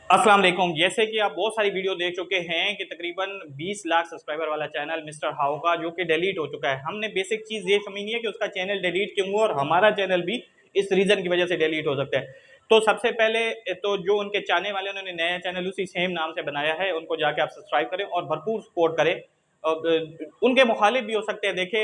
अस्सलाम वालेकुम। जैसे कि आप बहुत सारी वीडियो देख चुके हैं कि तकरीबन 20 लाख सब्सक्राइबर वाला चैनल मिस्टर हाउ का जो कि डिलीट हो चुका है। हमने बेसिक चीज़ ये समझनी है कि उसका चैनल डिलीट क्यों हुआ और हमारा चैनल भी इस रीज़न की वजह से डिलीट हो सकता है। तो सबसे पहले तो जो उनके चाहने वाले उन्होंने नया चैनल उसी सेम नाम से बनाया है, उनको जाके आप सब्सक्राइब करें और भरपूर सपोर्ट करें। उनके मुखालिफ भी हो सकते हैं। देखे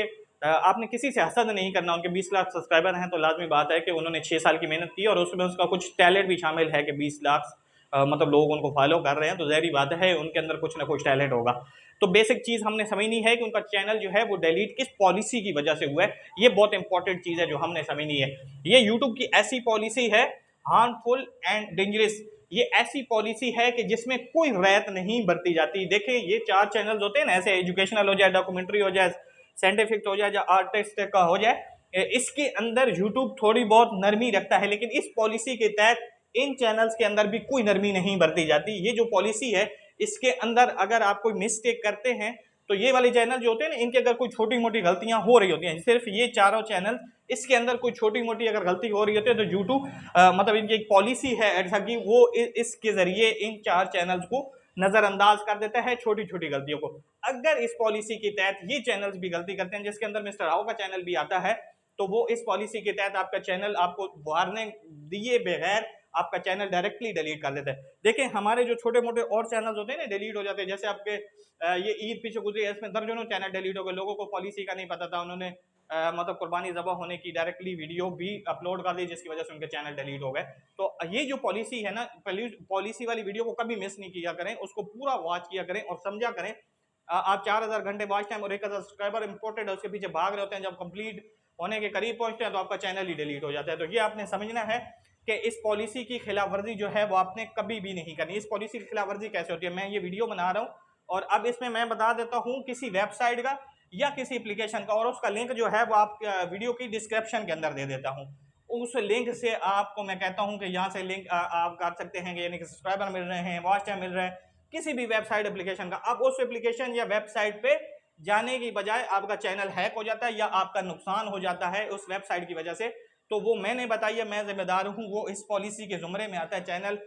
आपने किसी से हसद नहीं करना। उनके 20 लाख सब्सक्राइबर हैं तो लाजमी बात है कि उन्होंने 6 साल की मेहनत की और उसमें उसका कुछ टैलेंट भी शामिल है कि 20 लाख मतलब लोग उनको फॉलो कर रहे हैं, तो ज़ाहिर बात है उनके अंदर कुछ ना कुछ टैलेंट होगा। तो बेसिक चीज़ हमने समझनी है कि उनका चैनल जो है वो डिलीट किस पॉलिसी की वजह से हुआ है। ये बहुत इंपॉर्टेंट चीज़ है जो हमने समझनी है। ये यूट्यूब की ऐसी पॉलिसी है, हार्मफुल एंड डेंजरस। ये ऐसी पॉलिसी है कि जिसमें कोई रैत नहीं बरती जाती। देखें, ये 4 चैनल्स होते हैं ना, ऐसे एजुकेशनल हो जाए, डॉक्यूमेंट्री हो जाए, साइंटिफिक हो जाए या आर्टिस्ट का हो जाए, इसके अंदर यूट्यूब थोड़ी बहुत नरमी रखता है। लेकिन इस पॉलिसी के तहत इन चैनल्स के अंदर भी कोई नरमी नहीं बरती जाती। ये जो पॉलिसी है, इसके अंदर अगर आप कोई मिस्टेक करते हैं तो ये वाले चैनल जो होते हैं ना, इनके अगर कोई छोटी मोटी गलतियां हो रही होती हैं, सिर्फ ये चारों चैनल, इसके अंदर कोई छोटी मोटी अगर गलती हो रही होती है तो यूट्यूब मतलब इनकी एक पॉलिसी है ऐसा कि वो इसके जरिए इन 4 चैनल्स को नजरअंदाज कर देता है, छोटी छोटी गलतियों को। अगर इस पॉलिसी के तहत ये चैनल्स भी गलती करते हैं, जिसके अंदर मिस्टर राव का चैनल भी आता है, तो वो इस पॉलिसी के तहत आपका चैनल आपको वार्निंग दिए बगैर आपका चैनल डायरेक्टली डिलीट कर देता है। देखें, हमारे जो छोटे मोटे और चैनल्स होते हैं ना, डिलीट हो जाते हैं। जैसे आपके ये ईद पीछे गुजरी है, इसमें दर्जनों चैनल डिलीट हो गए। लोगों को पॉलिसी का नहीं पता था, उन्होंने मतलब कुर्बानी ज़बह होने की डायरेक्टली वीडियो भी अपलोड कर दी, जिसकी वजह से उनके चैनल डिलीट हो गए। तो ये जो पॉलिसी है ना, पॉलिसी वाली वीडियो को कभी मिस नहीं किया करें, उसको पूरा वॉच किया करें और समझा करें। आप 4000 घंटे वॉच टाइम और 1000 सब्सक्राइबर इंपॉर्टेंट है, उसके पीछे भाग रहे होते हैं, जब कंप्लीट होने के करीब पहुंचते हैं तो आपका चैनल ही डिलीट हो जाता है। तो ये आपने समझना है कि इस पॉलिसी की खिलाफ वर्जी जो है वो आपने कभी भी नहीं करनी। इस पॉलिसी की खिलाफ वर्जी कैसे होती है, मैं ये वीडियो बना रहा हूँ और अब इसमें मैं बता देता हूँ किसी वेबसाइट का या किसी एप्लीकेशन का, और उसका लिंक जो है वो आप वीडियो की डिस्क्रिप्शन के अंदर दे देता हूँ। उस लिंक से आपको मैं कहता हूँ कि यहाँ से लिंक आप कर सकते हैं, यानी कि सब्सक्राइबर मिल रहे हैं, वॉच टाइम मिल रहा है किसी भी वेबसाइट एप्लीकेशन का। अब उस एप्लीकेशन या वेबसाइट पे जाने की बजाय आपका चैनल हैक हो जाता है या आपका नुकसान हो जाता है उस वेबसाइट की वजह से, तो वो मैंने बताई है, मैं जिम्मेदार हूँ, वो इस पॉलिसी के जुमरे में आता है। चैनल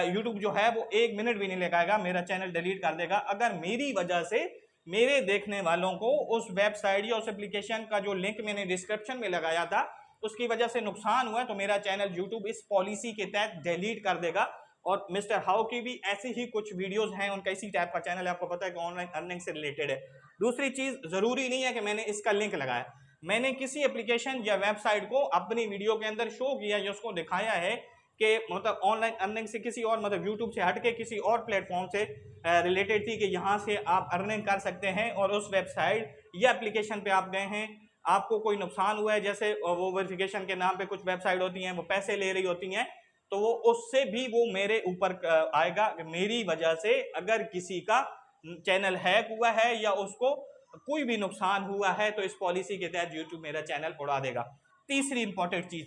यूट्यूब जो है वो 1 मिनट भी नहीं लगाएगा, मेरा चैनल डिलीट कर देगा अगर मेरी वजह से मेरे देखने वालों को उस वेबसाइट या उस एप्लीकेशन का जो लिंक मैंने डिस्क्रिप्शन में लगाया था उसकी वजह से नुकसान हुआ है, तो मेरा चैनल यूट्यूब इस पॉलिसी के तहत डिलीट कर देगा। और मिस्टर हाउ की भी ऐसी ही कुछ वीडियोस हैं, उनका इसी टाइप का चैनल है, आपको पता है कि ऑनलाइन अर्निंग से रिलेटेड है। दूसरी चीज, जरूरी नहीं है कि मैंने इसका लिंक लगाया, मैंने किसी एप्लीकेशन या वेबसाइट को अपनी वीडियो के अंदर शो किया या उसको दिखाया है कि मतलब ऑनलाइन अर्निंग से किसी और मतलब यूट्यूब से हटके किसी और प्लेटफॉर्म से रिलेटेड थी कि यहाँ से आप अर्निंग कर सकते हैं, और उस वेबसाइट या एप्लीकेशन पे आप गए हैं, आपको कोई नुकसान हुआ है, जैसे वो वेरिफिकेशन के नाम पे कुछ वेबसाइट होती हैं वो पैसे ले रही होती हैं, तो वो उससे भी वो मेरे ऊपर आएगा। मेरी वजह से अगर किसी का चैनल हैक हुआ है या उसको कोई भी नुकसान हुआ है तो इस पॉलिसी के तहत यूट्यूब मेरा चैनल उड़ा देगा। तीसरी इंपॉर्टेंट चीज,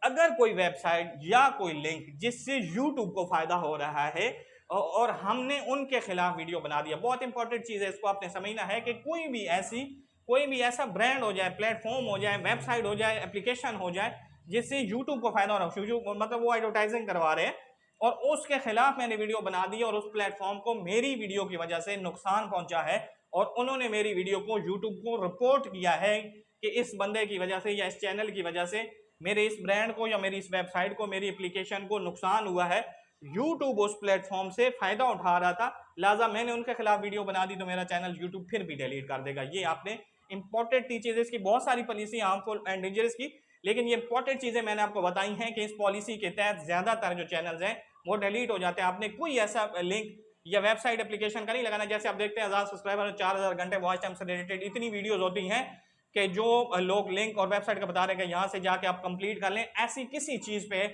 अगर कोई वेबसाइट या कोई लिंक जिससे यूट्यूब को फायदा हो रहा है और हमने उनके खिलाफ वीडियो बना दिया, बहुत इंपॉर्टेंट चीज है, इसको आपने समझना है कि कोई भी ऐसा ब्रांड हो जाए, प्लेटफॉर्म हो जाए, वेबसाइट हो जाए, एप्लीकेशन हो जाए जिससे यूट्यूब को फायदा हो रहा है, यूट्यूब मतलब वो एडवर्टाइजिंग करवा रहे हैं और उसके खिलाफ मैंने वीडियो बना दी और उस प्लेटफॉर्म को मेरी वीडियो की वजह से नुकसान पहुंचा है और उन्होंने मेरी वीडियो को यूट्यूब को रिपोर्ट किया है कि इस बंदे की वजह से या इस चैनल की वजह से मेरे इस ब्रांड को या मेरी इस वेबसाइट को, मेरी एप्लीकेशन को नुकसान हुआ है, यूट्यूब उस प्लेटफॉर्म से फायदा उठा रहा था, लिहाजा मैंने उनके खिलाफ वीडियो बना दी, तो मेरा चैनल यूट्यूब फिर भी डिलीट कर देगा। ये आपने इंपॉर्टेंट चीजें, इसकी बहुत सारी पॉलिसी हार्मफुल एंड डेंजरस की, लेकिन ये इंपॉर्टेंट चीजें मैंने आपको बताई हैं कि इस पॉलिसी के तहत ज्यादातर जो चैनल्स हैं वो डिलीट हो जाते हैं। आपने कोई ऐसा लिंक या वेबसाइट एप्लीकेशन का नहीं लगाना। जैसे आप देखते हैं 1000 सब्सक्राइबर 4000 घंटे वॉच टाइम से रिलेटेड इतनी वीडियोस होती हैं कि जो लोग लिंक और वेबसाइट का बता रहे हैं कि यहाँ से जाके आप कंप्लीट कर लें, ऐसी किसी चीज पे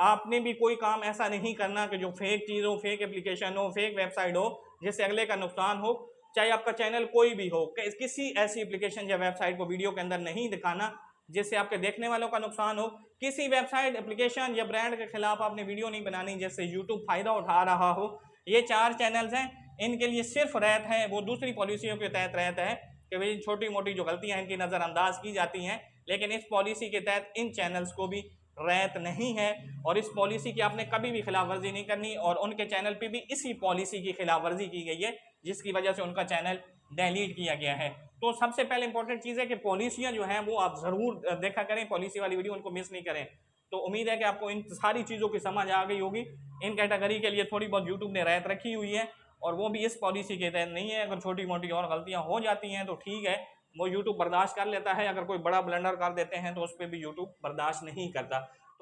आपने भी कोई काम ऐसा नहीं करना कि जो फेक चीज हो, फेक एप्लीकेशन हो, फेक वेबसाइट हो, जिससे अगले का नुकसान हो, चाहे आपका चैनल कोई भी हो, किसी ऐसी एप्लीकेशन या वेबसाइट को वीडियो के अंदर नहीं दिखाना जिससे आपके देखने वालों का नुकसान हो। किसी वेबसाइट, एप्लीकेशन या ब्रांड के खिलाफ आपने वीडियो नहीं बनानी जिससे यूट्यूब फायदा उठा रहा हो। ये 4 चैनल्स हैं, इनके लिए सिर्फ रहत है, वो दूसरी पॉलिसियों के तहत रहता है कि भाई छोटी मोटी जो गलतियां इनकी नज़रअंदाज की जाती हैं, लेकिन इस पॉलिसी के तहत इन चैनल्स को भी रैयत नहीं है और इस पॉलिसी की आपने कभी भी खिलाफ वर्जी नहीं करनी और उनके चैनल पे भी इसी पॉलिसी की खिलाफ वर्जी की गई है जिसकी वजह से उनका चैनल डिलीट किया गया है। तो सबसे पहले इंपॉर्टेंट चीज़ है कि पॉलिसियाँ जो हैं वो आप ज़रूर देखा करें, पॉलिसी वाली वीडियो उनको मिस नहीं करें। तो उम्मीद है कि आपको इन सारी चीज़ों की समझ आ गई होगी। इन कैटेगरी के लिए थोड़ी बहुत यूट्यूब ने रियायत रखी हुई है और वो भी इस पॉलिसी के तहत नहीं है। अगर छोटी मोटी और गलतियाँ हो जाती हैं तो ठीक है, वो यूट्यूब बर्दाश्त कर लेता है। अगर कोई बड़ा ब्लंडर कर देते हैं तो उस पर भी यूट्यूब बर्दाश्त नहीं करता।